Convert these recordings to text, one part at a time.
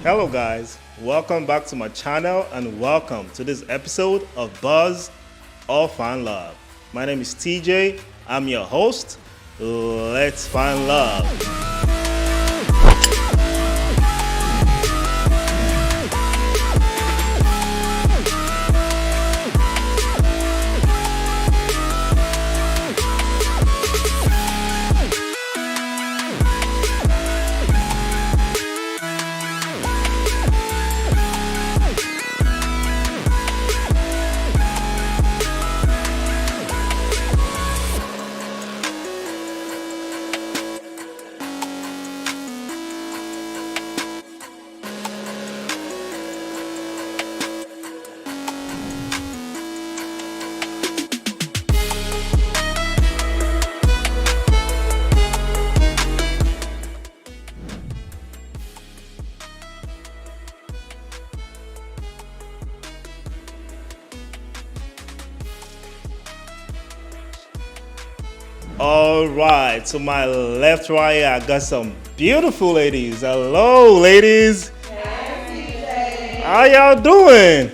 Hello guys, welcome back to my channel and welcome to this episode of Buzz or Find Love. My name is TJ, I'm your host. Let's find love. All right, to my left right here, I got some beautiful ladies. Hello, ladies. How y'all doing?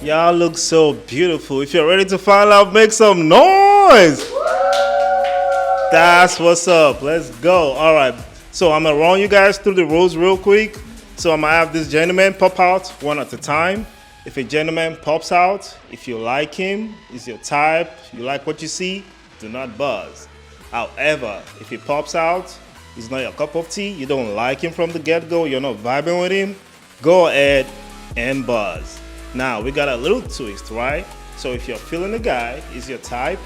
Y'all look so beautiful. If you're ready to find out, make some noise. That's what's up. Let's go. All right. So I'm gonna run you guys through the rules real quick. So I'm gonna have this gentleman pop out one at a time. If a gentleman pops out, if you like him, he's your type, you like what you see, do not buzz. However, if he pops out, he's not your cup of tea, you don't like him from the get-go, you're not vibing with him, go ahead and buzz. Now, we got a little twist, right? So if you're feeling the guy, he's your type.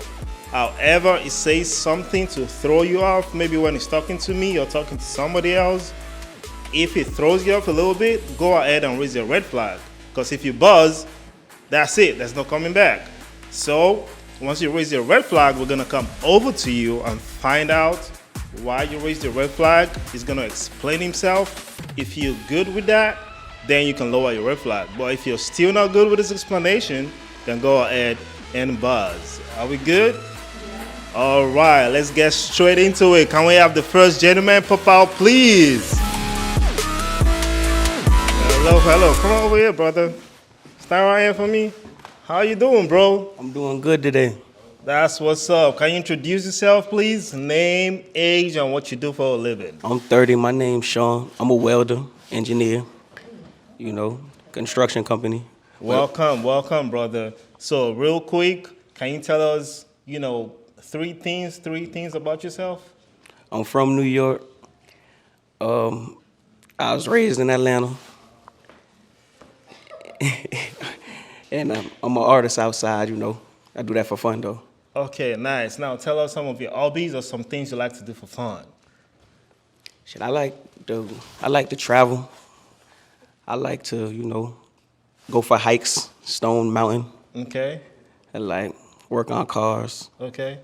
However, he says something to throw you off, maybe when he's talking to me or talking to somebody else. If he throws you off a little bit, go ahead and raise your red flag. Because if you buzz, that's it, there's no coming back. So, once you raise your red flag, we're gonna come over to you and find out why you raised your red flag. He's gonna explain himself. If you're good with that, then you can lower your red flag. But if you're still not good with this explanation, then go ahead and buzz. Are we good? Yeah. All right, let's get straight into it. Can we have the first gentleman pop out, please? Hello. Come on over here, brother. Stand right here for me. How you doing, bro? I'm doing good today. That's what's up. Can you introduce yourself, please? Name, age, and what you do for a living. I'm 30. My name's Sean. I'm a welder, engineer, construction company. Welcome, brother. So real quick, can you tell us, three things about yourself? I'm from New York. I was raised in Atlanta. And I'm an artist outside, I do that for fun, though. Okay, nice. Now, tell us some of your hobbies or some things you like to do for fun. I like to travel. I like to, go for hikes, Stone Mountain. Okay. I like work on cars. Okay,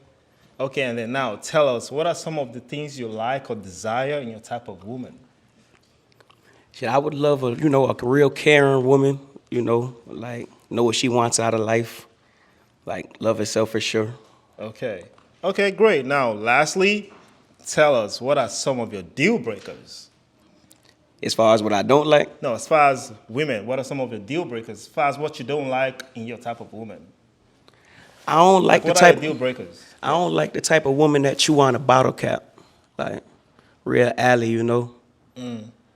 and then now tell us, what are some of the things you like or desire in your type of woman? I would love a real caring woman, know what she wants out of life, love herself for sure. Okay, great. Now, lastly, tell us, what are some of your deal breakers? As far as what I don't like? No, as far as women, what are some of your deal breakers? As far as what you don't like in your type of woman? I don't like the what type. What are your deal breakers? I don't like the type of woman that chew on a bottle cap, real alley,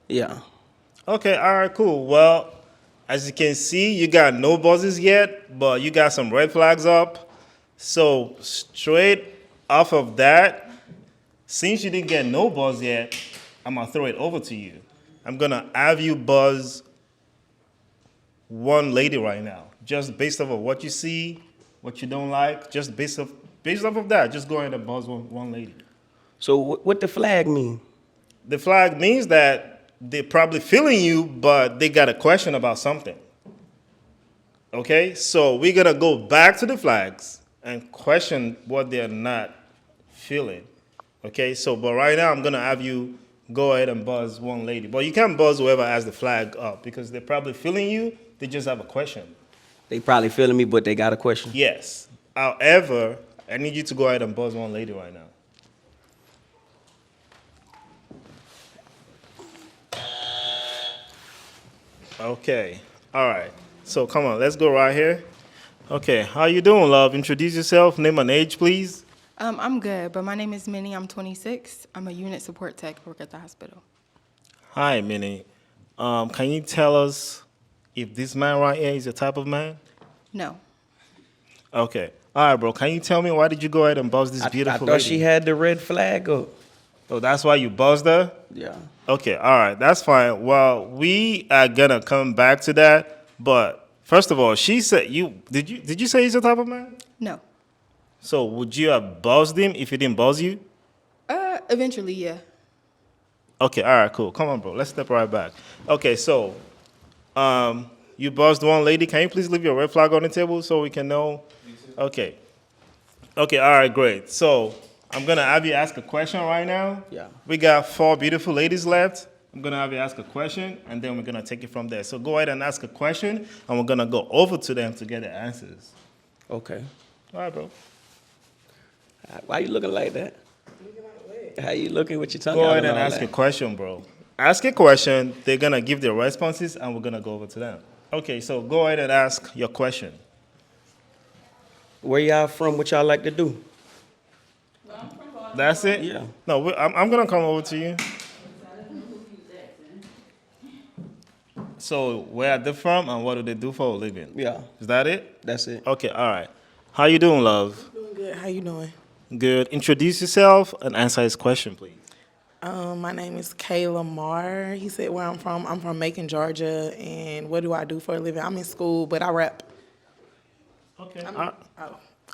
Yeah. Okay, all right, cool. Well, as you can see, you got no buzzes yet, but you got some red flags up. So straight off of that, since you didn't get no buzz yet, I'm gonna throw it over to you. I'm gonna have you buzz one lady right now, just based off of what you see, what you don't like, just based off of that, just go ahead and buzz one lady. So what the flag mean? The flag means that they're probably feeling you, but they got a question about something. Okay, so we're gonna go back to the flags and question what they're not feeling. Okay, so but right now I'm gonna have you go ahead and buzz one lady. But you can't buzz whoever has the flag up because they're probably feeling you, they just have a question. They probably feeling me, but they got a question. Yes. However, I need you to go ahead and buzz one lady right now. Okay. All right. So come on, let's go right here. Okay. How you doing, love? Introduce yourself. Name and age, please. I'm good, but my name is Minnie. I'm 26. I'm a unit support tech. I work at the hospital. Hi, Minnie. Can you tell us if this man right here is your type of man? No. Okay. All right, bro. Can you tell me why did you go ahead and buzz this I beautiful thought lady? she had the red flag up. Oh, that's why you buzzed her? Yeah. Okay, all right, that's fine. Well, we are gonna come back to that, but first of all, she said did you say he's the type of man? No. So would you have buzzed him if he didn't buzz you? Eventually, yeah. Okay, all right, cool. Come on, bro. Let's step right back. Okay, so you buzzed one lady. Can you please leave your red flag on the table so we can know? Okay. Okay, all right, great. So I'm gonna have you ask a question right now. Yeah. We got 4 beautiful ladies left. I'm gonna have you ask a question, and then we're gonna take it from there. So go ahead and ask a question, and we're gonna go over to them to get the answers. Okay. All right, bro. Why you looking like that? How you looking with your tongue Go out ahead and all ask that? a question, bro. Ask a question. They're gonna give their responses, and we're gonna go over to them. Okay, so go ahead and ask your question. Where y'all from? What y'all like to do? That's it? Yeah. No, I'm gonna come over to you. So where are they from, and what do they do for a living? Yeah. Is that it? That's it. Okay, all right. How you doing, love? Doing good. How you doing? Good. Introduce yourself and answer his question, please. My name is Kayla Marr. He said where I'm from. I'm from Macon, Georgia. And what do I do for a living? I'm in school, but I rap. Okay.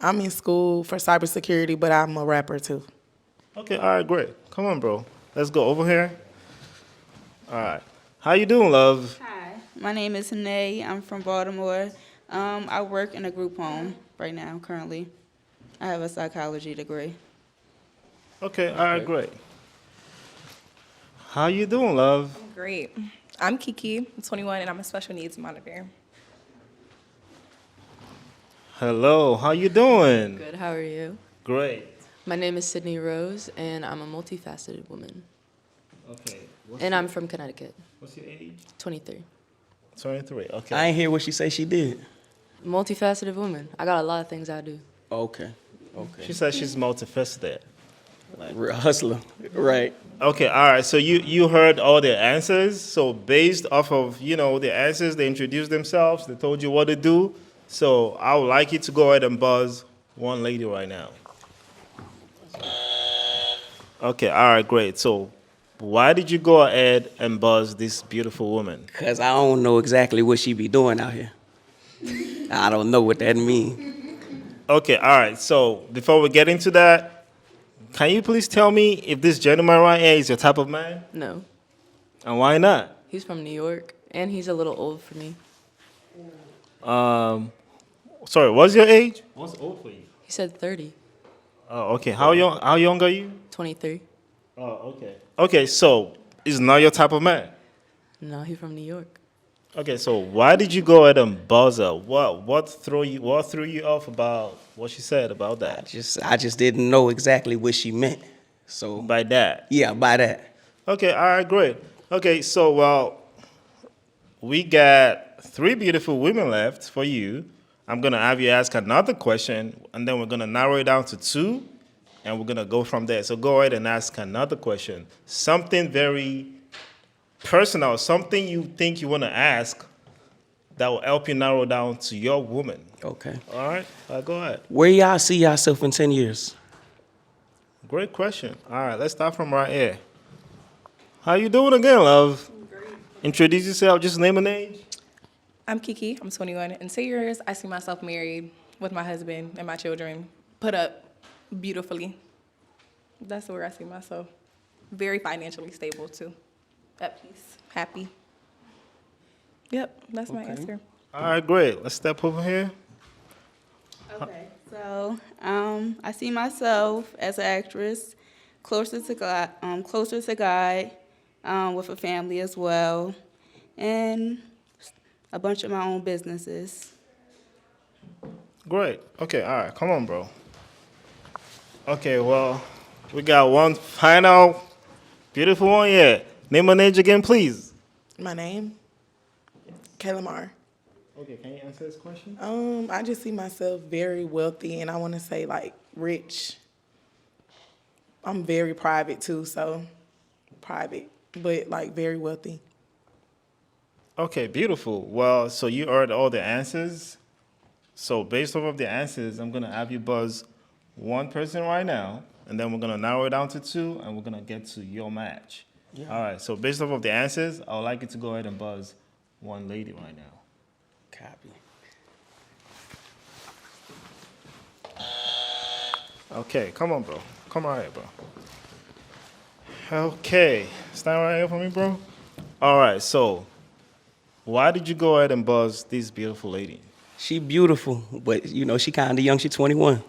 I'm in school for cybersecurity, but I'm a rapper too. Okay, all right, great. Come on, bro. Let's go over here. All right. How you doing, love? Hi, my name is Hanae. I'm from Baltimore. I work in a group home right now, currently. I have a psychology degree. Okay, all right, great. How you doing, love? Great. I'm Kiki. I'm 21 and I'm a special needs monitor. Hello, how you doing? Good, how are you? Great. My name is Sydney Rose, and I'm a multifaceted woman. Okay. And I'm from Connecticut, What's your age? 23. 23. Okay. I ain't hear what she say she did. Multifaceted woman. I got a lot of things I do. Okay. Okay. She said she's multifaceted. Like real hustler. Right. Okay, all right. So you heard all their answers. So based off of, the answers, they introduced themselves. They told you what to do. So I would like you to go ahead and buzz one lady right now. Okay, all right, great. So why did you go ahead and buzz this beautiful woman? Cause I don't know exactly what she be doing out here. I don't know what that mean. Okay, all right. So before we get into that, can you please tell me if this gentleman right here is your type of man? No, And why not? he's from New York, and he's a little old for me. Sorry, what's your age? What's old for you? He said 30, Oh, okay. How young are you? 23. Oh, okay. Okay, so is not your type of man. No, he's from New York. Okay, so why did you go ahead and buzz her? What threw you off about what she said about that? I just didn't know exactly what she meant. So By that. yeah, by that. Okay, all right, great. Okay, so we got 3 beautiful women left for you. I'm gonna have you ask another question, and then we're gonna narrow it down to 2, and we're gonna go from there. So go ahead and ask another question. Something very personal, something you think you wanna ask that will help you narrow down to your woman. Okay. All right, go ahead. Where y'all see yourself in 10 years? Great question. All right, let's start from right here. How you doing again, love? Great. Introduce yourself. Just name and age. I'm Kiki. I'm 21. In 2 years, I see myself married with my husband and my children, put up beautifully. That's where I see myself. Very financially stable, too. At peace. Happy. Yep, that's my answer. All right, great. Let's step over here. Okay, so I see myself as an actress, closer to God, with a family as well, and a bunch of my own businesses. Great. Okay, all right. Come on, bro. Okay, well, we got one final beautiful one. Yeah. Name and age again, please. My name? Kayla Mar. Okay, can you answer this question? I just see myself very wealthy, and I want to say like rich. I'm very private too, so private, but like very wealthy. Okay, beautiful. Well, so you heard all the answers. So based off of the answers, I'm gonna have you buzz one person right now, and then we're gonna narrow it down to two, and we're gonna get to your match. Yeah. All right. So based off of the answers, I would like you to go ahead and buzz one lady right now. Copy. Okay, come on, bro. Come right here, bro. Okay, stand right here for me, bro. All right. So, why did you go ahead and buzz this beautiful lady? She beautiful, but you know she kind of young. She 21.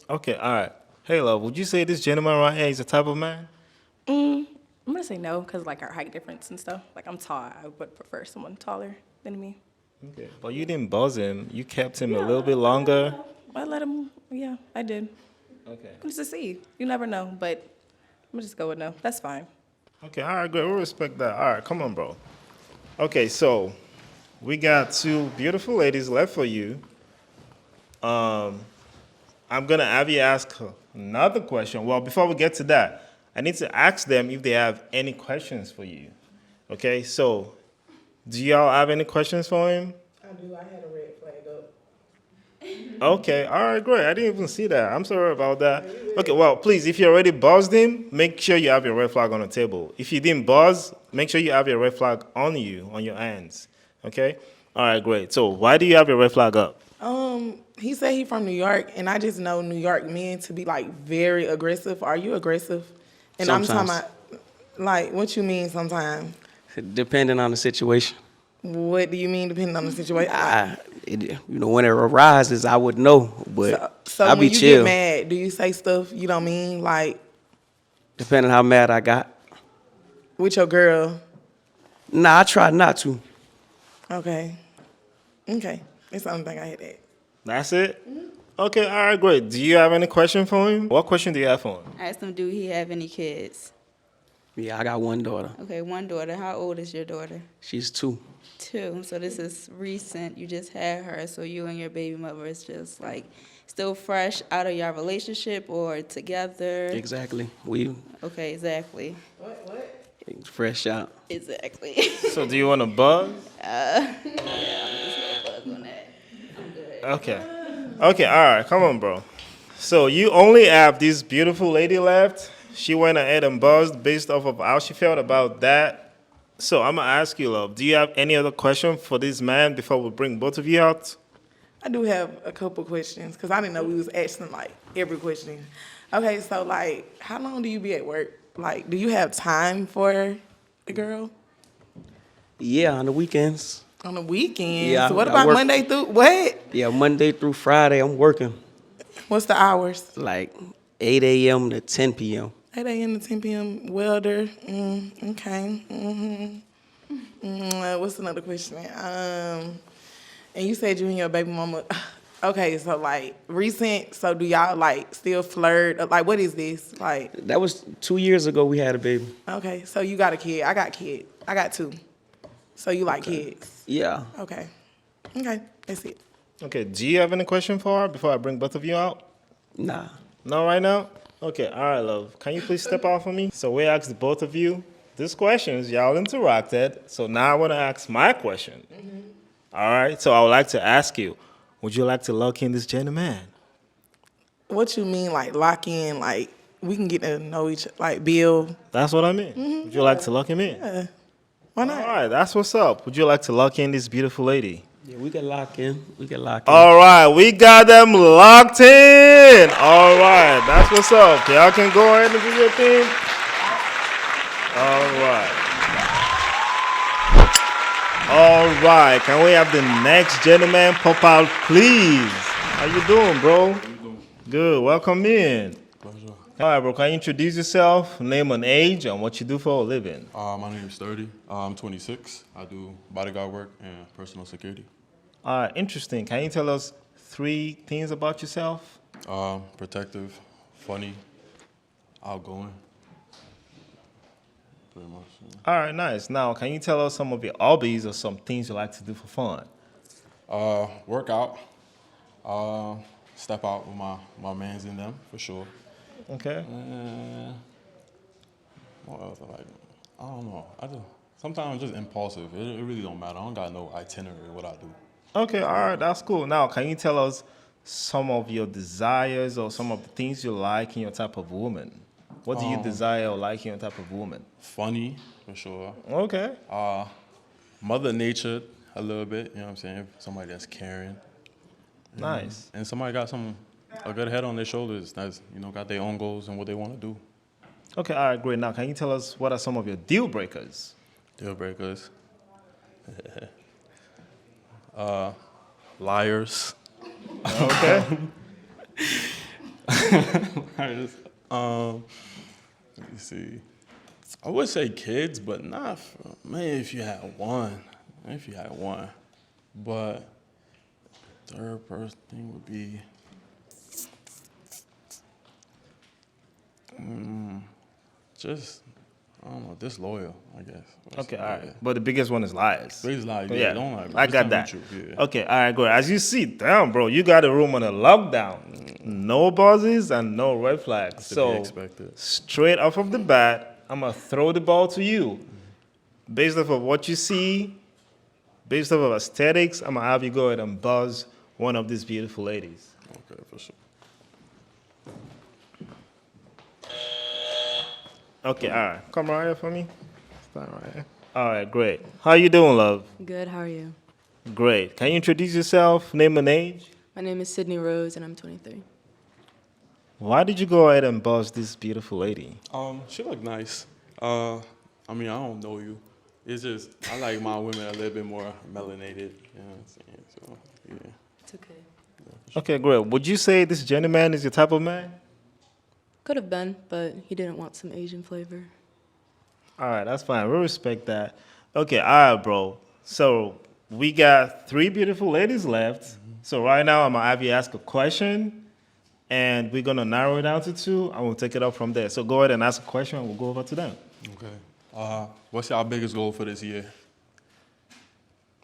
Okay. All right. Hey, love. Would you say this gentleman right here is the type of man? I'm gonna say no, because like our height difference and stuff. Like I'm tall, I would prefer someone taller than me. Okay. But you didn't buzz him. You kept him a little bit longer. I let him, yeah, I did. Okay. Just to see. You never know, but I'm gonna just go with no. That's fine. Okay. All right. Great. We respect that. All right. Come on, bro. Okay. So, we got two beautiful ladies left for you. I'm gonna have you ask another question. Well, before we get to that, I need to ask them if they have any questions for you. Okay. So, do y'all have any questions for him? I do. I had a red flag up. Okay, all right, great. I didn't even see that. I'm sorry about that. Okay, well, please, if you already buzzed him, make sure you have your red flag on the table. If you didn't buzz, make sure you have your red flag on you, on your hands. Okay? All right, great. So why do you have your red flag up? He said he from New York, and I just know New York men to be like very aggressive. Are you aggressive? And I'm Sometimes. talking about, like, what you mean sometimes? Depending on the situation. What do you mean depending on the situation? You know, when it arises, I would know, but So I when be you chill. get mad, do you say stuff you don't mean, like Depending how mad I got. with your girl? Nah, I try not to. Okay. Okay. That's the only thing I had at. That's it? Okay, all right, great. Do you have any question for him? What question do you have for him? I asked him, do he have any kids? Yeah, I got one daughter. Okay, one daughter. How old is your daughter? She's 2. 2. So this is recent. You just had her. So you and your baby mother is just like still fresh out of your relationship or together? Exactly. We Okay, exactly. fresh out. Exactly. So do you want to buzz? Yeah, I'm just gonna buzz on that. I'm good. Okay. Okay, all right, come on, bro. So you only have this beautiful lady left. She went ahead and buzzed based off of how she felt about that. So I'm going to ask you, love, do you have any other question for this man before we bring both of you out? I do have a couple questions because I didn't know we was asking like every question. Okay, so like, how long do you be at work? Like, do you have time for the girl Yeah, on the weekends. on the weekends? Yeah, So what I about work- Monday through what? Yeah, Monday through Friday, I'm working What's the hours? like 8 a.m. to 10 p.m. 8 a.m. to 10 p.m. Welder. Okay. What's another question? And you said you and your baby mama. Okay, so like recent. So do y'all like still flirt? Like what is this? Like That was 2 years ago we had a baby. okay, so you got a kid. I got kid. I got 2. So you like kids? Yeah. Okay. Okay, that's it. Okay, do you have any question for her before I bring both of you out? Nah. No, right now? Okay, all right, love. Can you please step out for me? So we asked both of you these questions. Y'all interacted. So now I want to ask my question. All right, so I would like to ask you, would you like to lock in this gentleman? What you mean like lock in? Like we can get to know each like Bill. That's what I mean. Would you like to lock him in? Why All not? right, that's what's up. Would you like to lock in this beautiful lady? Yeah, we can lock in. We can lock in. All right, we got them locked in. All right, that's what's up. Y'all can go ahead and do your thing. All right. All right, can we have the next gentleman pop out, please? How you doing, bro? Good, welcome in. Pleasure. All right, bro, can you introduce yourself, name and age, and what you do for a living? My name is 30. I'm 26. I do bodyguard work and personal security. All right, interesting. Can you tell us 3 things about yourself? Protective, funny, outgoing. pretty much. Yeah. All right, nice. Now, can you tell us some of your hobbies or some things you like to do for fun? Work out. Step out with my mans in them for sure. Okay. And what else I like? I don't know. Sometimes I'm just impulsive. It really don't matter. I don't got no itinerary what I do. Okay, all right, that's cool. Now, can you tell us some of your desires or some of the things you like in your type of woman? What do you desire or like in your type of woman? Funny for sure. Okay. Mother Nature a little bit. You know what I'm saying? Somebody that's caring. Nice. And somebody got a good head on their shoulders. That's got their own goals and what they want to do. Okay, all right, great. Now, can you tell us what are some of your deal breakers? Deal breakers. Liars. Okay. Liars. Let me see. I would say kids, but not maybe if you had one. But third person thing would be just I don't know, disloyal, I guess. Okay, all right. But the biggest one is liars. Biggest lie, Yeah, yeah, don't lie. I Just got tell me that. the truth, yeah. Okay, all right, good. As you see, damn, bro, you got a room on a lockdown. No buzzes and no red flags. To be So, expected. straight off of the bat, I'm going to throw the ball to you. Based off of what you see, based off of aesthetics, I'm going to have you go ahead and buzz one of these beautiful ladies. Okay, for sure. Okay, all right. Come right here for me. Stand right here. All right, great. How you doing, love? Good, how are you? Great. Can you introduce yourself, name and age? My name is Sydney Rose and I'm 23. Why did you go ahead and buzz this beautiful lady? She look nice. I don't know you. It's just I like my women a little bit more melanated. You know what I'm saying? So yeah. It's okay. Okay, great. Would you say this gentleman is your type of man? Could have been, but he didn't want some Asian flavor. All right, that's fine. We respect that. Okay, all right, bro. So we got 3 beautiful ladies left. So right now, I'm going to have you ask a question, and we're going to narrow it down to 2, and we'll take it up from there. So go ahead and ask a question, and we'll go over to them. Okay. What's your biggest goal for this year?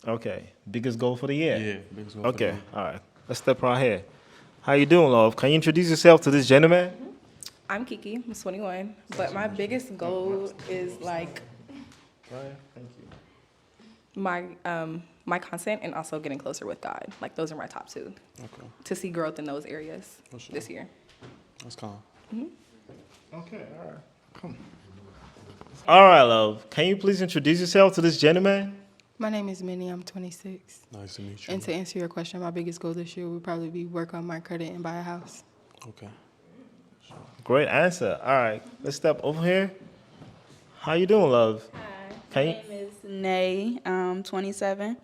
Okay, biggest goal for the year? Yeah, biggest goal for the Okay, year. all right. Let's step right here. How you doing, love? Can you introduce yourself to this gentleman? I'm Kiki. I'm 21. But my biggest goal is like Thank you. my content and also getting closer with God. Like those are my top 2. Okay, To see growth in those areas For sure. this year. that's calm. Okay, all right. Come. All right, love. Can you please introduce yourself to this gentleman? My name is Minnie. I'm 26. Nice to meet you. And to answer your question, my biggest goal this year would probably be work on my credit and buy a house. Okay. Great answer. All right, let's step over here. How you doing, love? Hi, Can my you- name is Nay. I'm 27.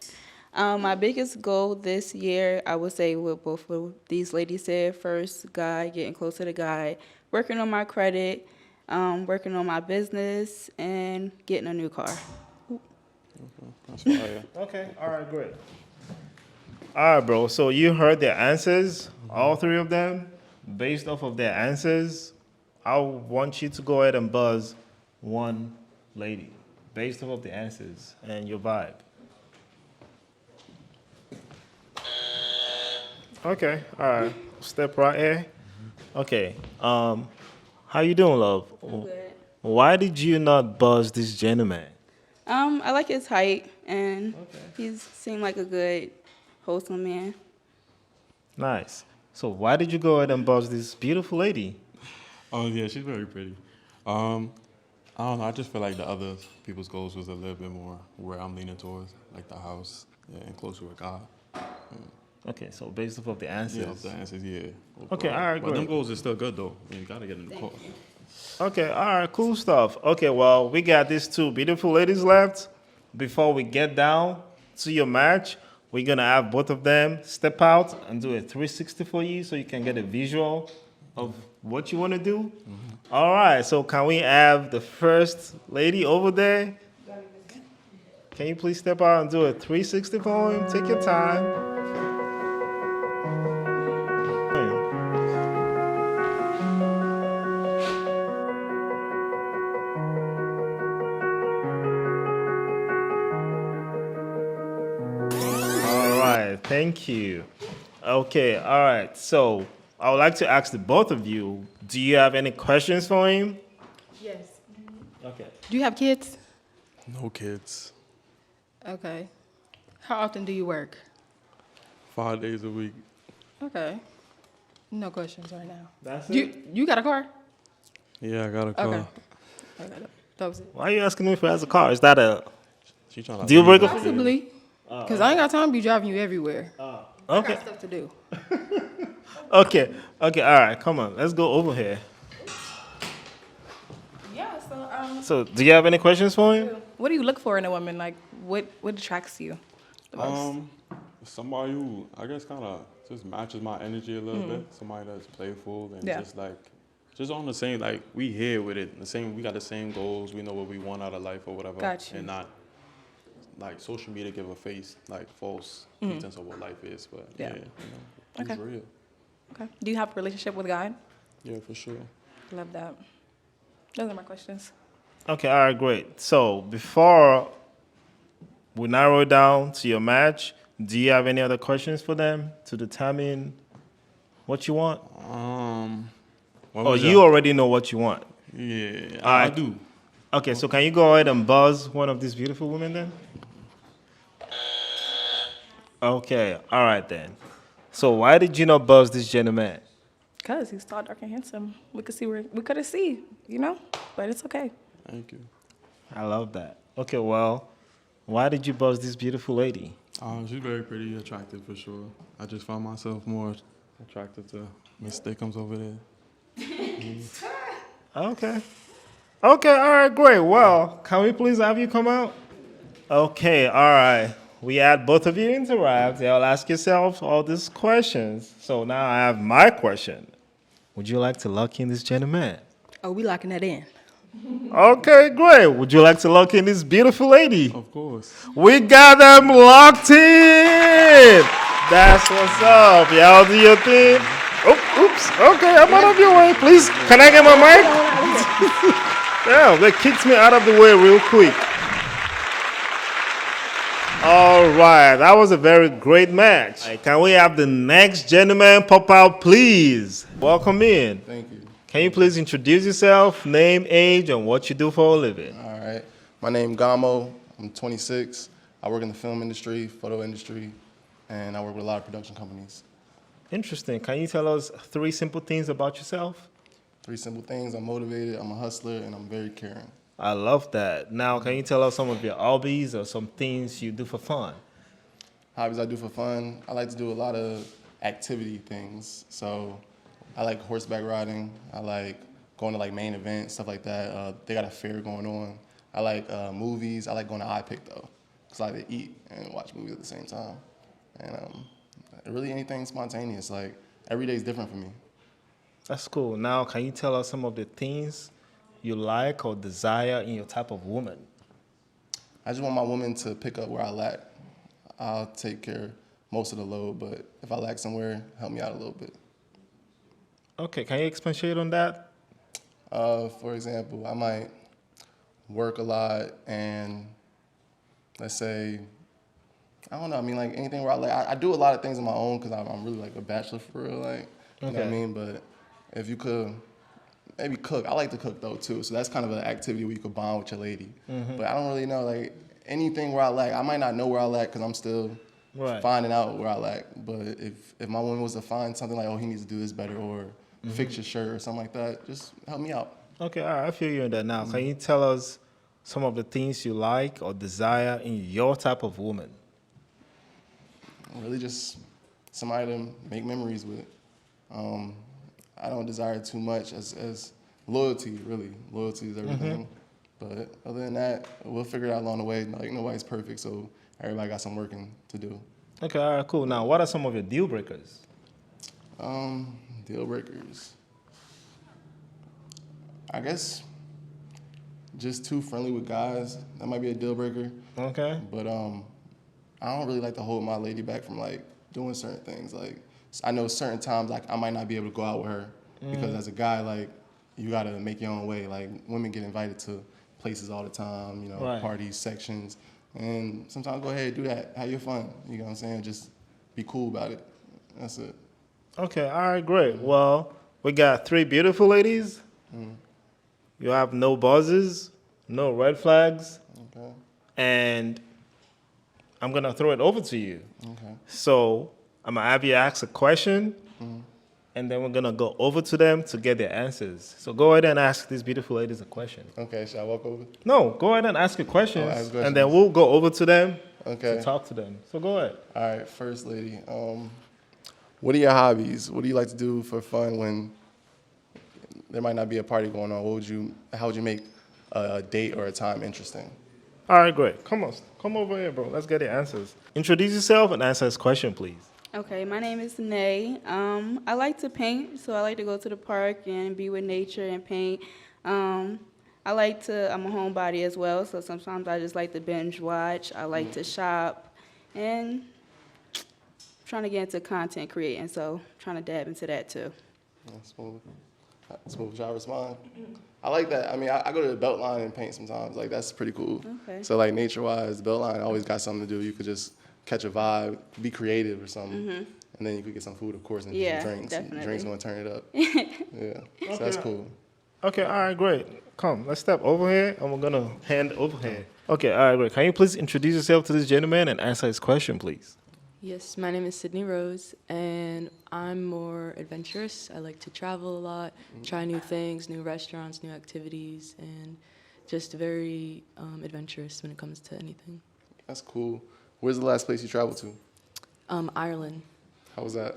My biggest goal this year, I would say what both of these ladies said. First, God, getting closer to God, working on my credit, working on my business, and getting a new car. That's fire. Okay, all right, great. All right, bro. So you heard their answers, all 3 of them. Based off of their answers, I want you to go ahead and buzz one lady, based off of the answers and your vibe. Okay, all right. Step right here. Okay. How you doing, love? Good. Why did you not buzz this gentleman? I like his height, and he seemed like a good, wholesome man. Nice. So why did you go ahead and buzz this beautiful lady? Oh yeah, she's very pretty. I don't know. I just feel like the other people's goals was a little bit more where I'm leaning towards, like the house, and closer with God. Okay, so based off of the answers. Yeah, the answers, yeah. Okay, all right, But them great. goals are still good though. You gotta get in the car. Okay, all right, cool stuff. Okay, well, we got these 2 beautiful ladies left. Before we get down to your match, we're gonna have both of them step out and do a 360 for you so you can get a visual of what you want to do. All right, so can we have the first lady over there? Can you please step out and do a 360 for him? Take your time. Thank you. Okay, all right. So I would like to ask the both of you, do you have any questions for him? Yes. Okay. Do you have kids? No kids. Okay. How often do you work? 5 days a week. Okay. No questions right now. That's You got a car? Yeah, I got a car. Okay. Okay. That was it. Why are you asking me if he has a car? Is that a She trying to deal breaker? Possibly. Because I ain't got time to be driving you everywhere. I Okay. got stuff to do. Okay. Okay. All right. Come on. Let's go over here. Yeah. So, So, do you have any questions for him? what do you look for in a woman? Like, what attracts you the most? Somebody who I guess kind of just matches my energy a little bit. Somebody that's playful and Yeah. just on the same, like, we here with it. We got the same goals. We know what we want out of life or whatever. Got you. And not like social media give a face, like false pretense of what life is. But Yeah. it's Okay. real. Okay. Do you have a relationship with God? Yeah, for sure. Love that. Those are my questions. Okay. All right. Great. So, before we narrow it down to your match, do you have any other questions for them to determine what you want? When Or was you y'all- already know what you want? Yeah, All I right. do. Okay. So, can you go ahead and buzz one of these beautiful women then? Okay. All right then. So, why did you not buzz this gentleman? Cause he's tall, dark, and handsome. We couldn't see, but it's okay. Thank you. I love that. Okay. Well, why did you buzz this beautiful lady? She's very pretty, attractive for sure. I just found myself more attracted to Miss Stickums over there. Okay. Okay, all right, great. Well, can we please have you come out? Okay, all right. We had both of you interact. Y'all ask yourself all these questions. So now I have my question. Would you like to lock in this gentleman? Oh, we locking that in. Okay, great. Would you like to lock in this beautiful lady? Of course. We got them locked in. That's what's up. Y'all do your thing. Oh, oops. Okay, I'm out of your way. Please, can I get my mic? Damn, they kicked me out of the way real quick. All right, that was a very great match. Can we have the next gentleman pop out, please? Welcome in. Thank you. Can you please introduce yourself, name, age, and what you do for a living? All right. My name Gamo. I'm 26. I work in the film industry, photo industry, and I work with a lot of production companies. Interesting. Can you tell us 3 simple things about yourself? 3 simple things. I'm motivated, I'm a hustler, and I'm very caring. I love that. Now, can you tell us some of your hobbies or some things you do for fun? Hobbies I do for fun. I like to do a lot of activity things. So I like horseback riding. I like going to like main events, stuff like that. They got a fair going on. I like movies. I like going to iPick though, because I like to eat and watch movies at the same time. And really anything spontaneous. Like every day is different for me. That's cool. Now, can you tell us some of the things you like or desire in your type of woman? I just want my woman to pick up where I lack. I'll take care of most of the load, but if I lack somewhere, help me out a little bit. Okay, can you expatiate on that? For example, I might work a lot and let's say, I don't know, I mean like anything where I do a lot of things on my own because I'm really like a bachelor for real, like, you know what I mean? But if you could maybe cook. I like to cook though too, so that's kind of an activity where you could bond with your lady. But I don't really know like anything where I lack. I might not know where I lack because I'm still finding out where I lack. But if my woman was to find something like, oh, he needs to do this better or fix your shirt or something like that, just help me out. Okay, all right, I feel you in that now. Can you tell us some of the things you like or desire in your type of woman? Really just somebody to make memories with. I don't desire too much as loyalty, really. Loyalty is everything. But other than that, we'll figure it out along the way. Like, nobody's perfect, so everybody got some working to do. Okay, all right, cool. Now, what are some of your deal breakers? Deal breakers. I guess just too friendly with guys. That might be a deal breaker. Okay. But I don't really like to hold my lady back from like doing certain things. Like I know certain times like I might not be able to go out with her because as a guy like you gotta make your own way. Like women get invited to places all the time, parties, sections, and sometimes go ahead do that. Have your fun. You know what I'm saying? Just be cool about it. That's it. Okay, all right, great. Well, we got 3 beautiful ladies. You have no buzzes, no red flags, Okay. and I'm gonna throw it over to you. Okay. So I'm gonna have you ask a question, and then we're gonna go over to them to get their answers. So go ahead and ask these beautiful ladies a question. Okay. Should I walk over? No, go ahead and ask your questions, Oh, ask and then questions. we'll go over to them Okay. to talk to them. So go ahead. All right. First lady. What are your hobbies? What do you like to do for fun when there might not be a party going on? How would you make a date or a time interesting? All right, great. Come over here, bro. Let's get the answers. Introduce yourself and answer this question, please. Okay, my name is Nay. I like to paint, so I like to go to the park and be with nature and paint. I'm a homebody as well, so sometimes I just like to binge watch. I like to shop, and trying to get into content creating, so trying to dab into that too. Smooth. Smooth. Shall I respond? I like that. I mean, I go to the Beltline and paint sometimes. Like, that's pretty cool. Okay. So, like, nature-wise, the Beltline always got something to do. You could just catch a vibe, be creative or something. And then you could get some food, of course, and Yeah, some drinks. definitely. Drinks going to turn it up. Yeah. So that's cool. Okay, all right, great. Come, let's step over here, and we're gonna hand over here. Okay, all right, great. Can you please introduce yourself to this gentleman and answer his question, please? Yes, my name is Sydney Rose, and I'm more adventurous. I like to travel a lot, try new things, new restaurants, new activities, and just very adventurous when it comes to anything. That's cool. Where's the last place you traveled to? Ireland. How was that?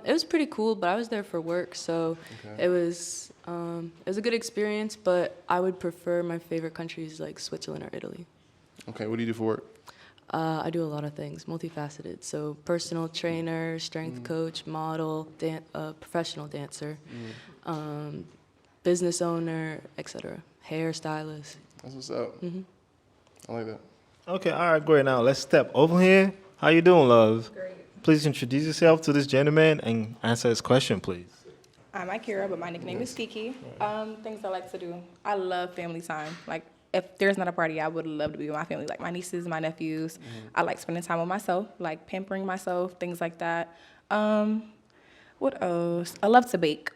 It was pretty cool, but I was there for work, so Okay. it was a good experience. But I would prefer my favorite countries like Switzerland or Italy. Okay, what do you do for work? I do a lot of things, multifaceted. So personal trainer, strength coach, model, professional dancer, business owner, etc. Hairstylist. That's what's up. I like that. Okay, all right, great. Now let's step over here. How you doing, love? Great. Please introduce yourself to this gentleman and answer his question, please. I'm Akira, but my nickname is Kiki. Things I like to do. I love family time. Like, if there's not a party, I would love to be with my family, like my nieces, my nephews. I like spending time with myself, like pampering myself, things like that. What else? I love to bake.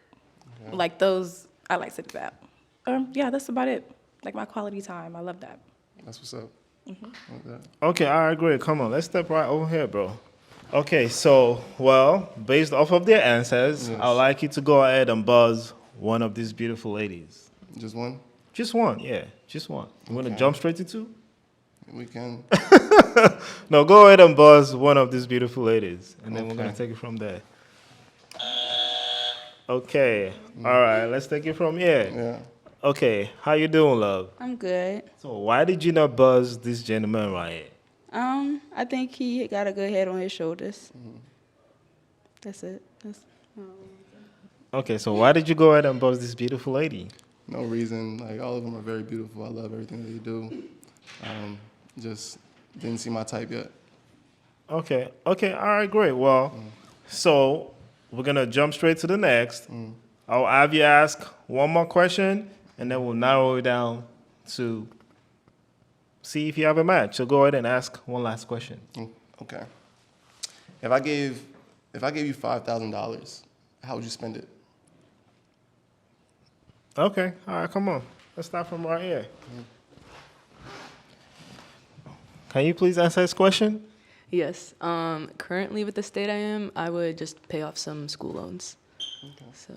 Like those, I like to do that. Yeah, that's about it. Like my quality time. I love that. That's what's up. I like that. Okay, all right, great. Come on, let's step right over here, bro. Okay, so, well, based off of their answers, Yes. I'd like you to go ahead and buzz one of these beautiful ladies. Just one? Just one, yeah, just one. You want to Okay. jump straight to 2? We can. No, go ahead and buzz one of these beautiful ladies, and then we're Okay. going to take it from there. Okay, all right, let's take it from here. Yeah. Okay, how you doing, love? I'm good. So why did you not buzz this gentleman right here? I think he got a good head on his shoulders. That's it. Okay, so why did you go ahead and buzz this beautiful lady? No reason. Like, all of them are very beautiful. I love everything that you do. Just didn't see my type yet. Okay, all right, great. Well, so we're going to jump straight to the next. I'll have you ask one more question, and then we'll narrow it down to see if you have a match. So go ahead and ask one last question. Okay. If I gave you $5,000, how would you spend it? Okay, all right, come on. Let's start from right here. Can you please answer this question? Yes. Currently, with the state I am, I would just pay off some school loans. So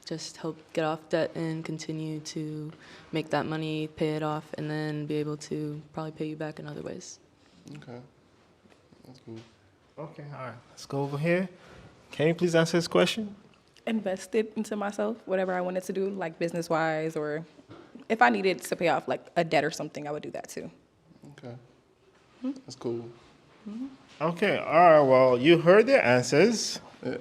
just help get off debt and continue to make that money, pay it off, and then be able to probably pay you back in other ways. Okay. That's cool. Okay, all right. Let's go over here. Can you please answer this question? Invested into myself, whatever I wanted to do, like business-wise, or if I needed to pay off like a debt or something, I would do that too. Okay. That's cool. Okay, all right. Well, you heard their answers. Yeah.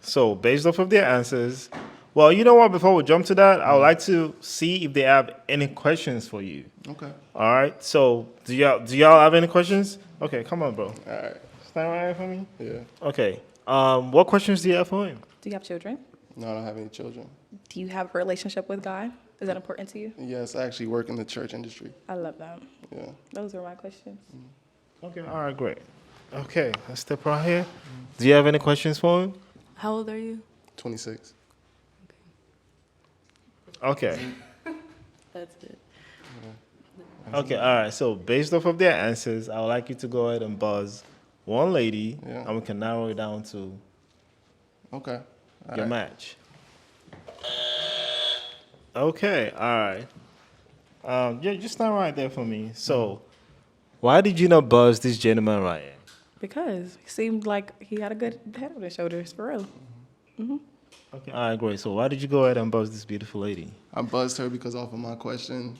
So based off of their answers, well, you know what? Before we jump to that, I would like to see if they have any questions for you. Okay. All right. So do y'all have any questions? Okay, come on, bro. All right. Stand right here for me. Yeah. Okay. What questions do you have for him? Do you have children? No, I don't have any children. Do you have a relationship with God? Is that important to you? Yes, I actually work in the church industry. I love that. Yeah. Those are my questions. Okay. All right. Great. Okay, let's step right here. Do you have any questions for him? How old are you? 26. Okay. That's it. Okay, all right. So based off of their answers, I would like you to go ahead and buzz one lady, Yeah. and we can narrow it down to Okay. All your right. match. Okay, all right. Yeah, just stand right there for me. So, why did you not buzz this gentleman right here? Because he seemed like he had a good head on his shoulders, for real. Okay, all right, great. So, why did you go ahead and buzz this beautiful lady? I buzzed her because off of my question,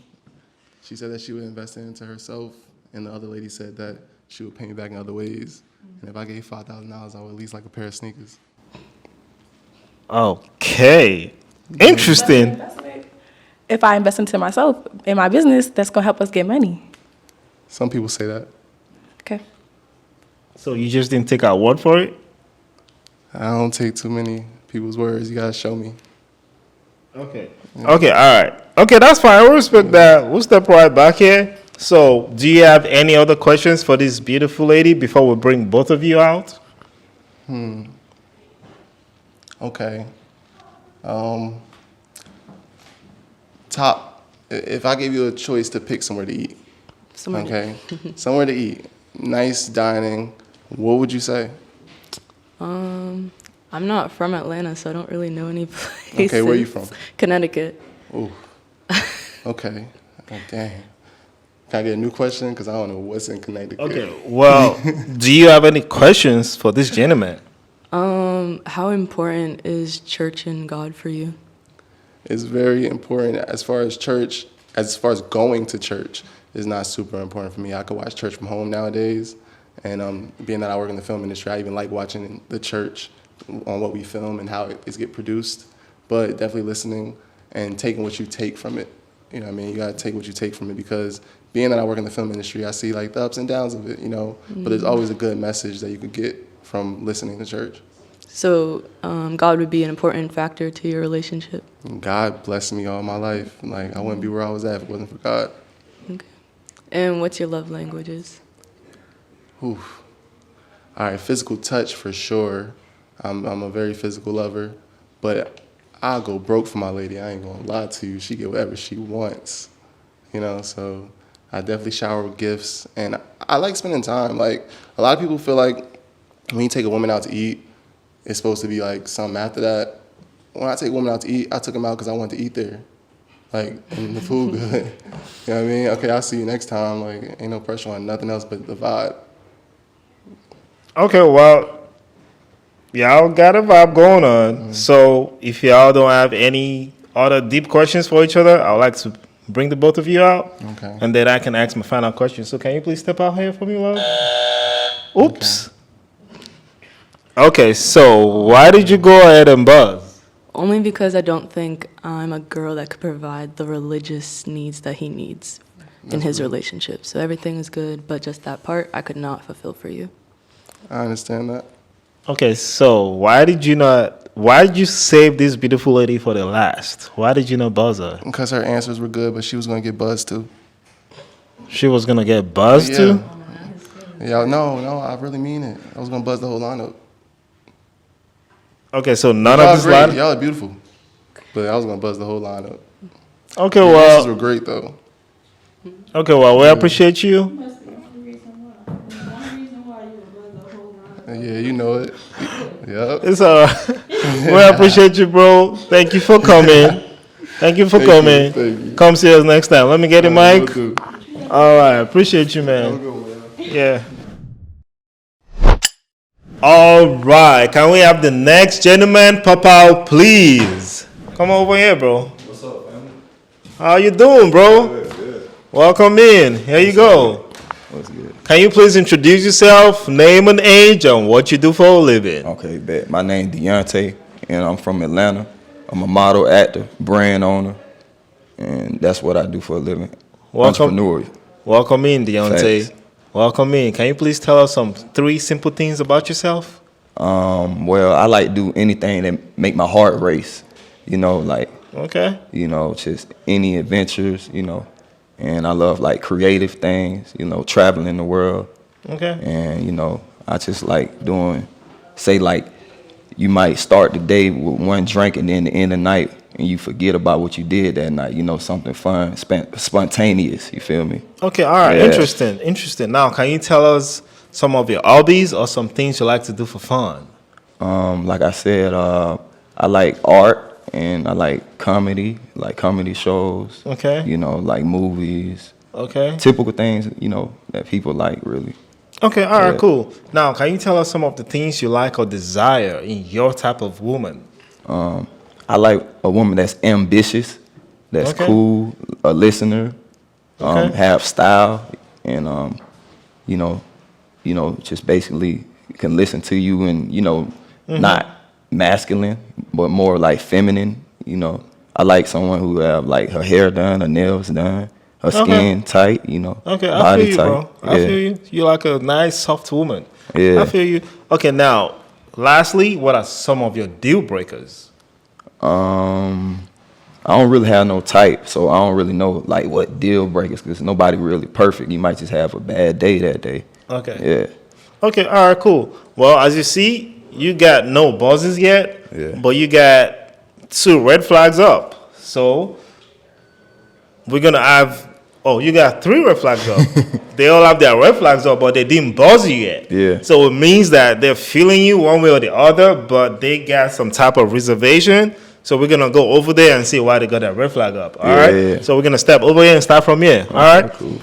she said that she would invest it into herself, and the other lady said that she would pay me back in other ways. And if I gave $5,000, I would at least like a pair of sneakers. Okay, interesting. If I invest into myself, in my business, that's going to help us get money. Some people say that. Okay. So, you just didn't take our word for it? I don't take too many people's words. You gotta show me. Okay. Okay, all right. Okay, that's fine. We'll respect that. We'll step right back here. So, do you have any other questions for this beautiful lady before we bring both of you out? Okay. If I gave you a choice to pick somewhere to eat, Somewhere to- okay, somewhere to eat, nice dining, what would you say? I'm not from Atlanta, so I don't really know any places. Okay, where are you from? Connecticut. Ooh. Okay. Oh, dang. Can I get a new question? Because I don't know what's in Connecticut. Okay, well, do you have any questions for this gentleman? How important is church and God for you? It's very important as far as church, as far as going to church is not super important for me. I could watch church from home nowadays. And being that I work in the film industry, I even like watching the church on what we film and how it is get produced. But definitely listening and taking what you take from it. You know what I mean? You got to take what you take from it because being that I work in the film industry, I see like the ups and downs of it, you know. But there's always a good message that you could get from listening to church. So God would be an important factor to your relationship. God blessed me all my life. Like, I wouldn't be where I was at if it wasn't for God. Okay. And what's your love languages? Oof. All right, physical touch for sure. I'm a very physical lover, but I'll go broke for my lady. I ain't gonna lie to you. She get whatever she wants, you know. So I definitely shower with gifts, and I like spending time. Like a lot of people feel like when you take a woman out to eat, it's supposed to be like something after that. When I take women out to eat, I took them out because I wanted to eat there, like and the food good. You know what I mean? Okay, I'll see you next time. Like ain't no pressure on nothing else but the vibe. Okay, well, y'all got a vibe going on. So if y'all don't have any other deep questions for each other, I would like to bring the both of you out. Okay. And then I can ask my final question. So can you please step out here for me, love? Oops. Okay, so why did you go ahead and buzz? Only because I don't think I'm a girl that could provide the religious needs that he needs in his relationship. So everything is good, but just that part I could not fulfill for you. I understand that. Okay, so why did you save this beautiful lady for the last? Why did you not buzz her? Because her answers were good, but she was going to get buzzed too. She was gonna get buzzed too? Yeah, no, I really mean it. I was going to buzz the whole lineup. Okay, so none Y'all of this great. line. Y'all are beautiful. But I was going to buzz the whole lineup. Okay, Your answers were well, great though. okay, well, we appreciate you. Yeah, you know it. Yep. It's we appreciate you, bro. Thank you for coming. Thank you for coming. thank you. Come see us next time. Let me get a mic. Will do. All right, appreciate you, man. Yeah. All right, can we have the next gentleman pop out, please? Come over here, bro. What's up, family? How you doing, bro? Good. Welcome in. Here you go. What's good? Can you please introduce yourself, name and age, and what you do for a living? Okay, bet. My name's Deontay, and I'm from Atlanta. I'm a model, actor, brand owner, and that's what I do for a living. Entrepreneur. Welcome in, Deontay. Thanks. Welcome in. Can you please tell us some 3 simple things about yourself? Well, I like to do anything that make my heart race. You know, like, Okay. you know, just any adventures, you know. And I love, like, creative things, you know, traveling the world. Okay. And, you know, I just like doing, say like, you might start the day with one drink and then the end of the night and you forget about what you did that night. You know, something fun, spontaneous. You feel me? Okay, all right, Yeah. interesting. Now, can you tell us some of your hobbies or some things you like to do for fun? Like I said, I like art and I like comedy shows. Okay. You know, like movies. Okay. Typical things, you know, that people like really. Okay, all right, Yeah. cool. Now, can you tell us some of the things you like or desire in your type of woman? I like a woman that's ambitious, that's Okay. cool, a listener, Okay. have style, and you know, just basically can listen to you and not masculine, but more like feminine. You know, I like someone who have like her hair done, her nails done, her skin tight. You know, Okay, I body feel you, tight. bro. I feel you. You're like a nice, soft woman. Yeah. I feel you. Okay, now, lastly, what are some of your deal breakers? I don't really have no type, so I don't really know like what deal breakers, because nobody really perfect. You might just have a bad day that day. Okay. Yeah. Okay, all right, cool. Well, as you see, you got no buzzes yet, Yeah. but you got 2 red flags up. So we're gonna have. Oh, you got 3 red flags up. They all have their red flags up, but they didn't buzz you yet. Yeah. So it means that they're feeling you one way or the other, but they got some type of reservation. So we're gonna go over there and see why they got that red flag up. All right. Yeah. So we're gonna step over here and start from here. All right. Cool.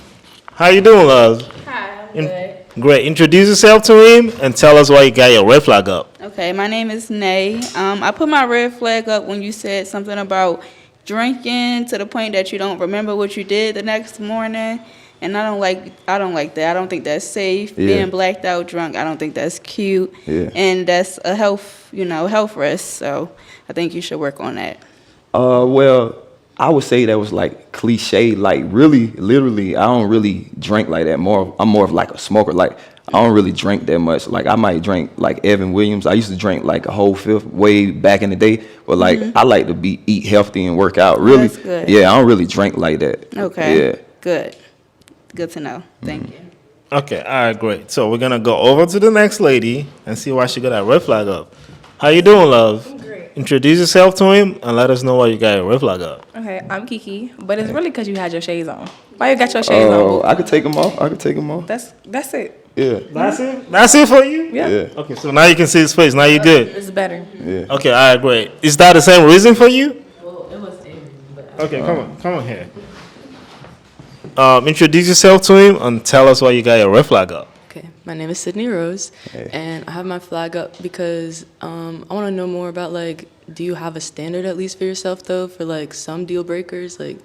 How you doing, love? Hi, I'm good. Great. Introduce yourself to him and tell us why you got your red flag up. Okay, my name is Nay. I put my red flag up when you said something about drinking to the point that you don't remember what you did the next morning, and I don't like that. I don't think that's safe. Yeah. Being blacked out drunk, I don't think that's cute. Yeah. And that's a health risk. So I think you should work on that. Well, I would say that was like cliche. Like really, literally, I don't really drink like that. I'm more of like a smoker. Like I don't really drink that much. Like I might drink like Evan Williams. I used to drink like a whole fifth way back in the day. But like I like to eat healthy and work out. Really, That's good. yeah. I don't really drink like that. Okay. Yeah. Good to know. Thank you. Okay, all right, great. So we're gonna go over to the next lady and see why she got that red flag up. How you doing, love? I'm great. Introduce yourself to him and let us know why you got your red flag up. Okay, I'm Kiki, but it's really because you had your shades on. Why you got your shades Oh, on? I could take them off. That's it. Yeah. That's it? That's it for you? Yeah. Yeah. Okay, so now you can see his face. Now you're good. It's better. Yeah. Okay, all right, great. Is that the same reason for you? Well, it was Avery, but Okay, come on here. Introduce yourself to him and tell us why you got your red flag up. okay. My name is Sydney Rose, Hey. and I have my flag up because I want to know more about like, do you have a standard at least for yourself though for like some deal breakers? Like,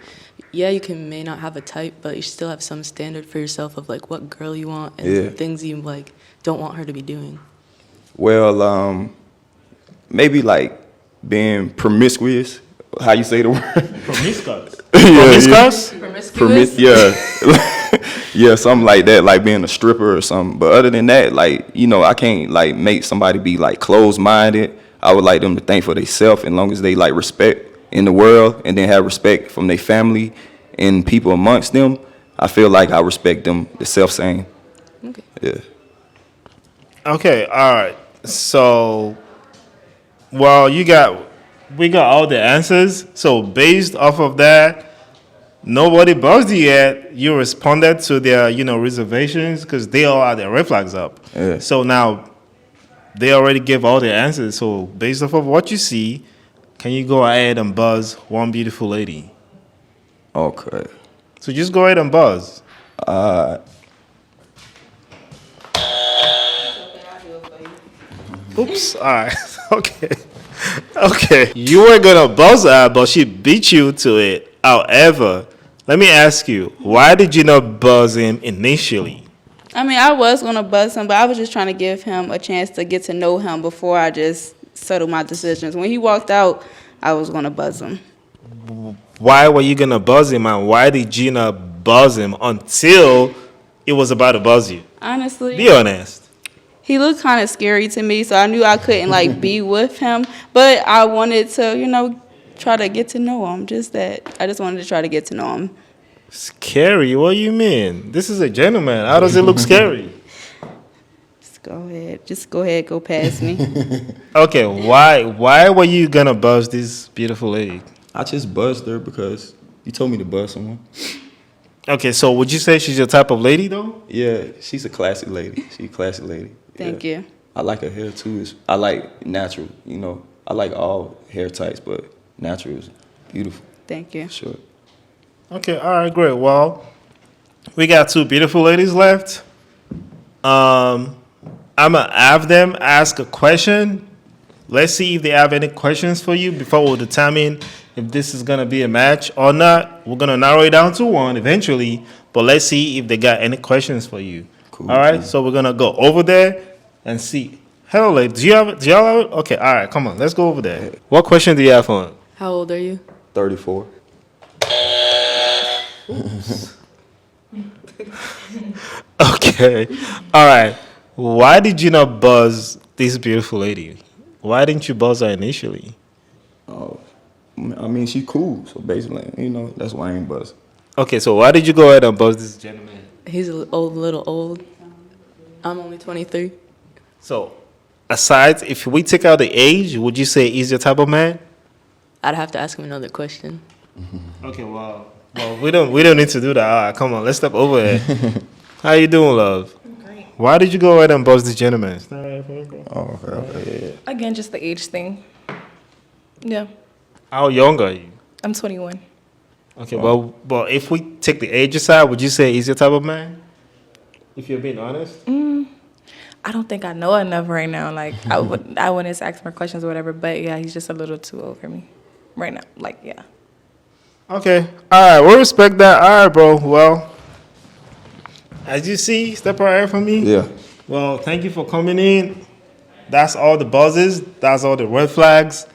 yeah, you may not have a type, but you still have some standard for yourself of like what girl you want and Yeah. things you like don't want her to be doing. Well, maybe like being promiscuous. How you say the word? Promiscuous. Yeah, Promiscuous? yeah. Yeah, something like that, like being a stripper or something. But other than that, like, I can't like make somebody be like closed-minded. I would like them to think for themselves, as long as they like respect in the world and then have respect from their family and people amongst them. I feel like I respect them the self-same. Okay. Yeah. Okay, all right. So, well, we got all the answers. So, based off of that, nobody buzzed you yet. You responded to their, reservations because they all had their red flags up. Yeah. So now they already gave all their answers. So, based off of what you see, can you go ahead and buzz one beautiful lady? Okay. So just go ahead and buzz. Oops. All right. Okay. Okay. You were gonna buzz her, but she beat you to it. However, let me ask you, why did you not buzz him initially? I mean, I was going to buzz him, but I was just trying to give him a chance to get to know him before I just settled my decisions. When he walked out, I was going to buzz him. Why were you gonna buzz him, and why did you not buzz him until it was about to buzz you? Honestly, Be honest. he looked kind of scary to me, so I knew I couldn't like be with him. But I wanted to, try to get to know him. Just that. I just wanted to try to get to know him. Scary? What do you mean? This is a gentleman. How does it look scary? Just go ahead, go past me. Okay, why were you gonna buzz this beautiful lady? I just buzzed her because you told me to buzz someone. Okay, so would you say she's your type of lady though? Yeah, she's a classic lady. She's a classic lady. Thank Yeah. you. I like her hair too. I like natural, you know. I like all hair types, but natural is beautiful. Thank you. Sure. Okay, all right, great. Well, we got two beautiful ladies left. I'm gonna have them ask a question. Let's see if they have any questions for you before we'll determine if this is gonna be a match or not. We're gonna narrow it down to one eventually, but let's see if they got any questions for you. Cool. All right, so we're gonna go over there and see. Hello, ladies. Do y'all have it? Okay, all right, come on, let's go over there. What question do you have for him? How old are you? 34. Okay, all right. Why did you not buzz this beautiful lady? Why didn't you buzz her initially? Oh, I mean, she cool. So basically, you know, that's why I ain't buzz. Okay, so why did you go ahead and buzz this gentleman? He's a little old. I'm only 23. So, aside, if we take out the age, would you say he's your type of man? I'd have to ask him another question. Okay, well, we don't need to do that. All right, come on, let's step over here. How you doing, love? Great. Why did you go ahead and buzz this gentleman? Oh, okay. Again, just the age thing. Yeah, How young are you? I'm 21. Okay, well, if we take the age aside, would you say he's your type of man? If you're being honest. I don't think I know enough right now. Like I wouldn't ask more questions or whatever. But yeah, he's just a little too old for me right now. Like yeah. Okay, all right, we respect that. All right, bro. Well, as you see, step right here from me. Yeah. Well, thank you for coming in. That's all the buzzes. That's all the red flags.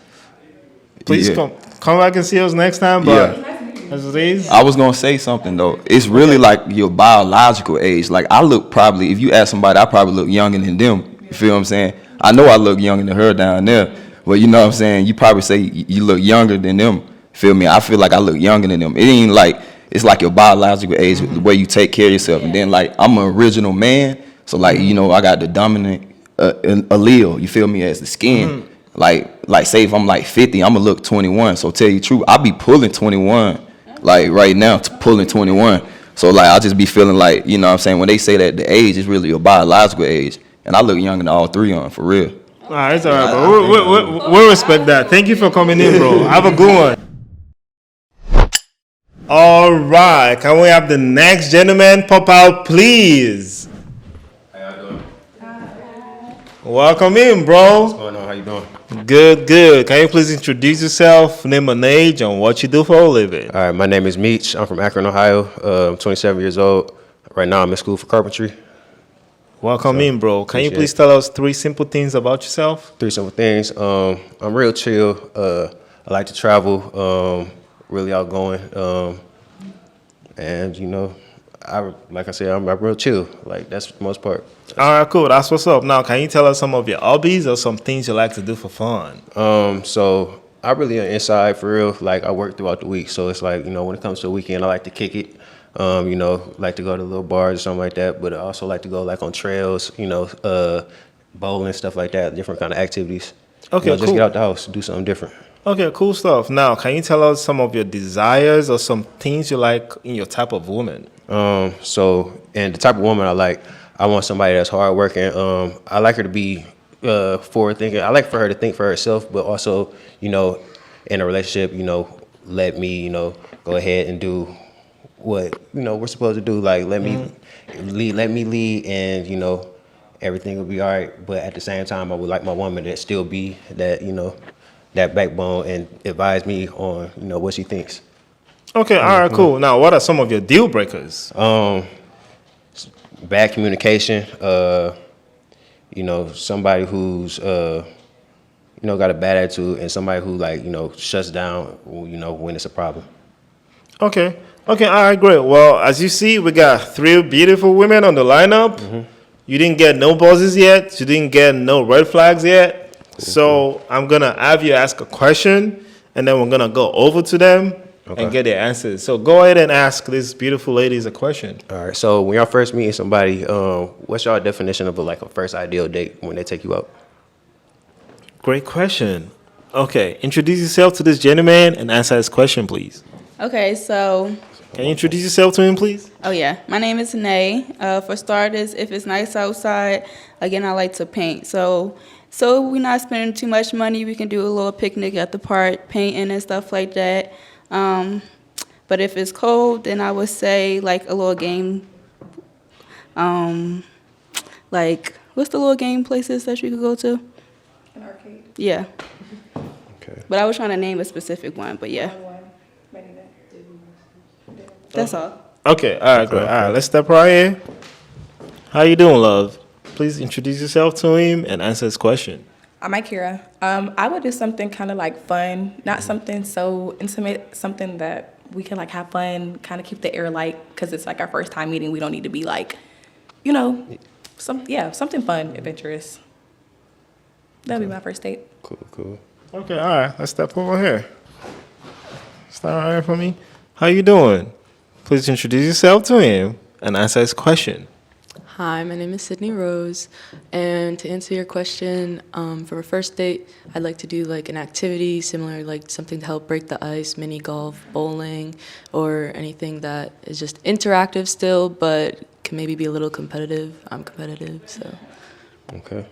Please Yeah. come back and see us next time. But as it is, I was gonna say something though. It's really like your biological age. Like I look probably, if you ask somebody, I probably look younger than them. You feel what I'm saying? I know I look younger than her down there, but you know what I'm saying? You probably say you look younger than them. Feel me? I feel like I look younger than them. It ain't like, it's like your biological age, the way you take care of yourself. And then like I'm an original man, so like you know I got the dominant allele. You feel me? As the skin. Like say if I'm like 50, I'm gonna look 21. So tell you the truth, I be pulling 21. Like right now, pulling 21. So like I just be feeling like, you know what I'm saying, when they say that the age is really your biological age, and I look younger than all three on for real. all right, it's all right, bro. We respect that. Thank you for coming in, bro. Have a good one. All right, can we have the next gentleman pop out, please? How y'all doing? Welcome in, bro. What's going on? How you doing? Good, good. Can you please introduce yourself, name and age, and what you do for a living? All right, my name is Meech. I'm from Akron, Ohio. I'm 27 years old. Right now, I'm in school for carpentry. Welcome in, bro. Can you appreciate please tell us 3 simple things about yourself? 3 simple things. I'm real chill. I like to travel. Really outgoing. And you know, like I said, I'm real chill. Like that's the most part. All right, cool. That's what's up. Now, can you tell us some of your hobbies or some things you like to do for fun? So I really am inside for real. Like I work throughout the week, so it's like, you know, when it comes to the weekend, I like to kick it. You know, like to go to little bars or something like that. But I also like to go like on trails, you know, bowling, stuff like that, different kind of activities. Okay, You know, just cool. get out the house, do something different. Okay, cool stuff. Now, can you tell us some of your desires or some things you like in your type of woman? So, and the type of woman I like, I want somebody that's hardworking. I like her to be forward thinking. I like for her to think for herself, but also, you know, in a relationship, you know, let me, you know, go ahead and do what, you know, we're supposed to do. Like, let me lead, and, you know, everything will be all right. But at the same time, I would like my woman to still be that, you know, that backbone and advise me on, you know, what she thinks. Okay, all right, cool. Now, what are some of your deal breakers? Bad communication, you know, somebody who's, you know, got a bad attitude, and somebody who, like, you know, shuts down, you know, when it's a problem. Okay, all right, great. Well, as you see, we got 3 beautiful women on the lineup. You didn't get no buzzes yet. You didn't get no red flags yet. So I'm going to have you ask a question, and then we're going to go over to them, and get their answers. So go ahead and ask these beautiful ladies a question. All right. So when y'all first meeting somebody, what's y'all definition of a first ideal date when they take you out? Great question. Okay, introduce yourself to this gentleman and answer his question, please. Okay, so, Can you introduce yourself to him, please? oh yeah, my name is Nay. For starters, if it's nice outside, again, I like to paint. So we're not spending too much money. We can do a little picnic at the park, painting and stuff like that. But if it's cold, then I would say like a little game. Like, what's the little game places that you could go to? An arcade. Yeah. Okay. But I was trying to name a specific one, but yeah. That's all. Okay, all right, great. All right, let's step right in. How you doing, love? Please introduce yourself to him and answer his question. I'm Akira. I would do something kind of like fun, not something so intimate, something that we can like have fun, kind of keep the air light, because it's like our first time meeting. We don't need to be like, you know, something fun, adventurous. That'd be my first date. Cool. Okay, all right, let's step over here. Start right here for me. How you doing? Please introduce yourself to him and answer his question. Hi, my name is Sydney Rose, and to answer your question, for a first date, I'd like to do like an activity similar, like something to help break the ice, mini golf, bowling, or anything that is just interactive still, but can maybe be a little competitive. I'm competitive, so. Okay.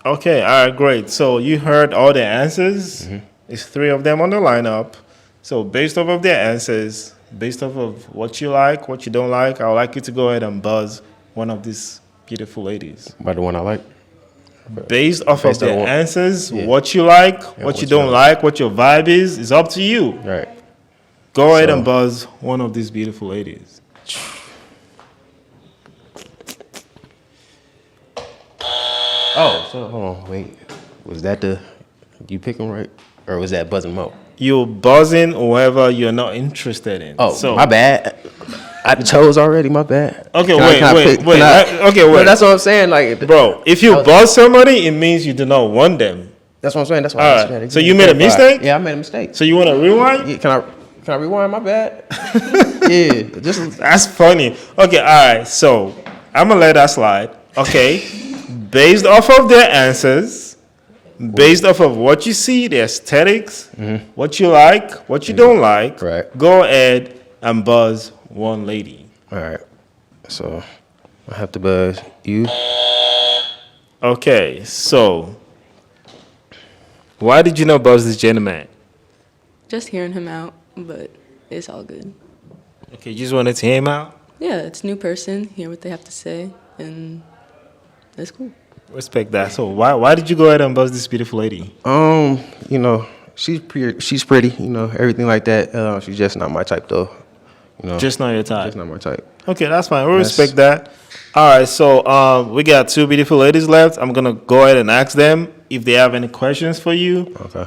Okay, all right, great. So you heard all the answers. There's 3 of them on the lineup. So based off of their answers, based off of what you like, what you don't like, I would like you to go ahead and buzz one of these beautiful ladies. By the one I like? Based off of their answers, yeah. what you like, what you don't like, what your vibe is up to you. Right. Go ahead and buzz one of these beautiful ladies. Oh, so hold on, wait. Was that you pick them right? Or was that buzzing Mo? You're buzzing whoever you're not interested in. Oh, so, my bad. I chose already, my bad. Okay, wait. Okay, wait. That's what I'm saying. Like, bro, if you buzz somebody, it means you do not want them. That's what I'm saying. That's why. All right. So you made a mistake? Yeah, I made a mistake. So you want to rewind? Yeah, can I rewind? My bad. Yeah, That's funny. Okay, all right. So I'm gonna let that slide. Okay, based off of their answers, based off of what you see, the aesthetics, what you like, what you don't like, right. Go ahead and buzz one lady. All right. So I have to buzz you. Okay, so why did you not buzz this gentleman? Just hearing him out, but it's all good. Okay, you just wanted to hear him out? Yeah, it's a new person, hear what they have to say, and that's cool. Respect that. So why did you go ahead and buzz this beautiful lady? You know, she's pretty, you know, everything like that. She's just not my type though. You know, just not your type. Just not my type. Okay, that's fine. We respect that. All right, so we got 2 beautiful ladies left. I'm gonna go ahead and ask them if they have any questions for you. Okay.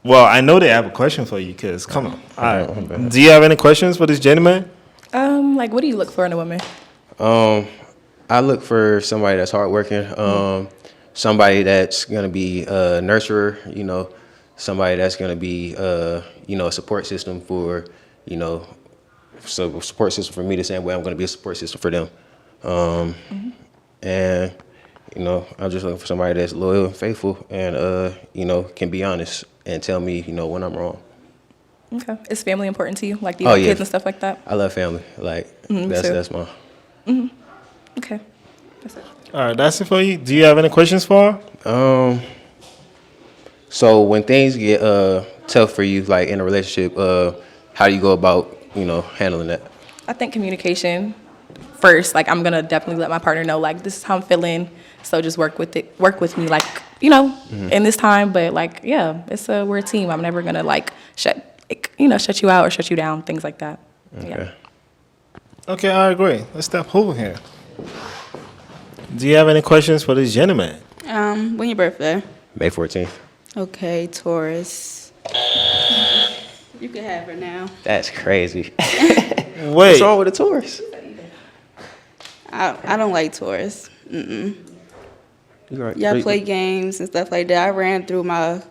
Well, I know they have a question for you, cause come on. All right. Do you have any questions for this gentleman? Like, what do you look for in a woman? I look for somebody that's hardworking. Somebody that's gonna be a nurturer. You know, somebody that's gonna be you know, a support system for, you know, so a support system for me the same way I'm gonna be a support system for them. And you know, I'm just looking for somebody that's loyal and faithful, and you know, can be honest and tell me, you know, when I'm wrong. Okay. Is family important to you? Like, do you have kids and stuff like that? I love family. Like, that's my. Okay. That's it. All right, that's it for you. Do you have any questions for her? So when things get tough for you, like in a relationship, how do you go about, you know, handling that? I think communication first. Like, I'm gonna definitely let my partner know, like, this is how I'm feeling. So just work with me, like, you know, in this time. But like, yeah, we're a team. I'm never gonna like shut you out or shut you down, things like that. Okay. Yeah. Okay, all right, great. Let's step over here. Do you have any questions for this gentleman? When your birthday? May 14th. Okay, Taurus. You can have her now. That's crazy. Wait. What's wrong with a Taurus? I don't like Taurus. Right. Y'all play games and stuff like that. I ran through my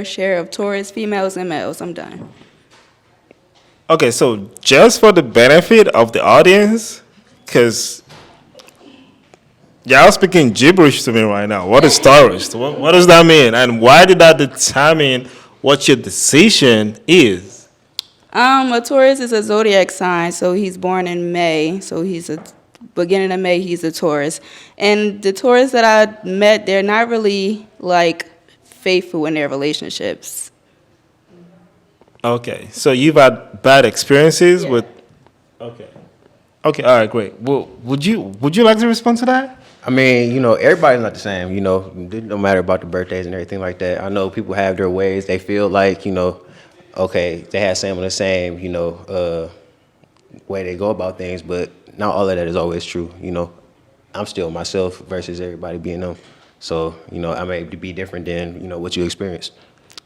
share of Taurus females and males. I'm done. Okay, so just for the benefit of the audience, because y'all speaking gibberish to me right now. What is Taurus? What does that mean? And why did that determine what your decision is? A Taurus is a zodiac sign, so he's born in May. So he's a beginning of May. He's a Taurus, and the Taurus that I met, they're not really like faithful in their relationships. Okay, so you've had bad experiences with. Okay. Okay. All right. Great. Well, would you like to respond to that? I mean, you know, everybody's not the same. You know, it don't matter about the birthdays and everything like that. I know people have their ways. They feel like, you know, okay, they have some of the same, you know, way they go about things, but not all of that is always true. You know, I'm still myself versus everybody being them. So, you know, I may be different than, you know, what you experienced.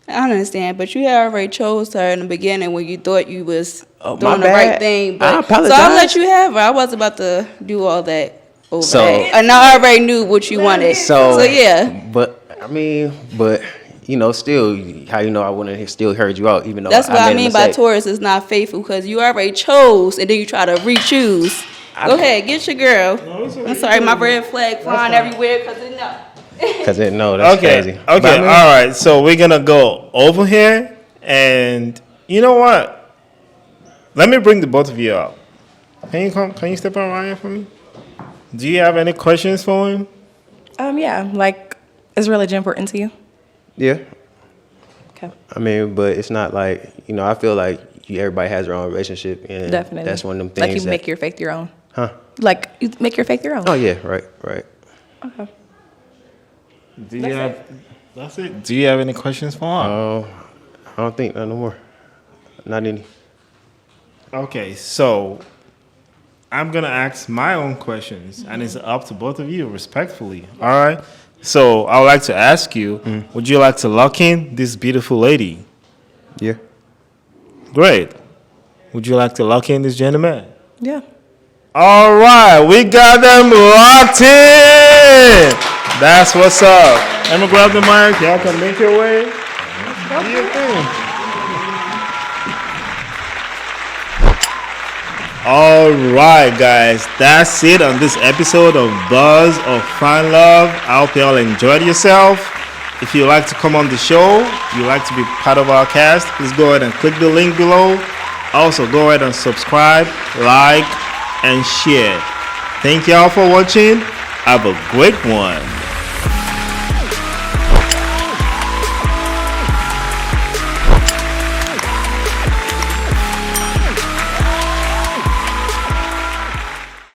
I understand, but you had already chose her in the beginning when you thought you was Oh, doing my the bad. right thing. I But, apologize. So I'll let you have her. I was about to do all that over So- that. And I already knew what you wanted. So yeah. But, I mean, you know, still, how you know I wouldn't have still heard you out, even though That's what I made a mean by mistake. Taurus is not faithful, because you already chose and then you try to re-choose. Go ahead, get your girl. I'm sorry, my red flag flying everywhere because it no. Cause that's crazy. Okay. But I mean, All right. So we're gonna go over here, and you know what? Let me bring the both of you up. Can you come? Can you step around here for me? Do you have any questions for him? Yeah, like, is religion important to you? Yeah. Okay. I mean, but it's not like, you know, I feel like everybody has their own relationship, and Definitely. that's one of them things. Like, you make your faith your own. Huh? Like, you make your faith your own. Oh yeah, right. Okay. Do you have? That's it. Do you have any questions for him? I don't think no more. Not any. Okay, so I'm gonna ask my own questions, and it's up to both of you, respectfully. All right. So I would like to ask you: would you like to lock in this beautiful lady? Yeah. Great. Would you like to lock in this gentleman? Yeah. All right, we got them locked in. That's what's up. Let me grab the mic. Y'all can make your way. Do your thing. All right, guys. That's it on this episode of Buzz of Fine Love. I hope y'all enjoyed yourself. If you'd like to come on the show, you'd like to be part of our cast, please go ahead and click the link below. Also, go ahead and subscribe, like, and share. Thank y'all for watching. Have a great one.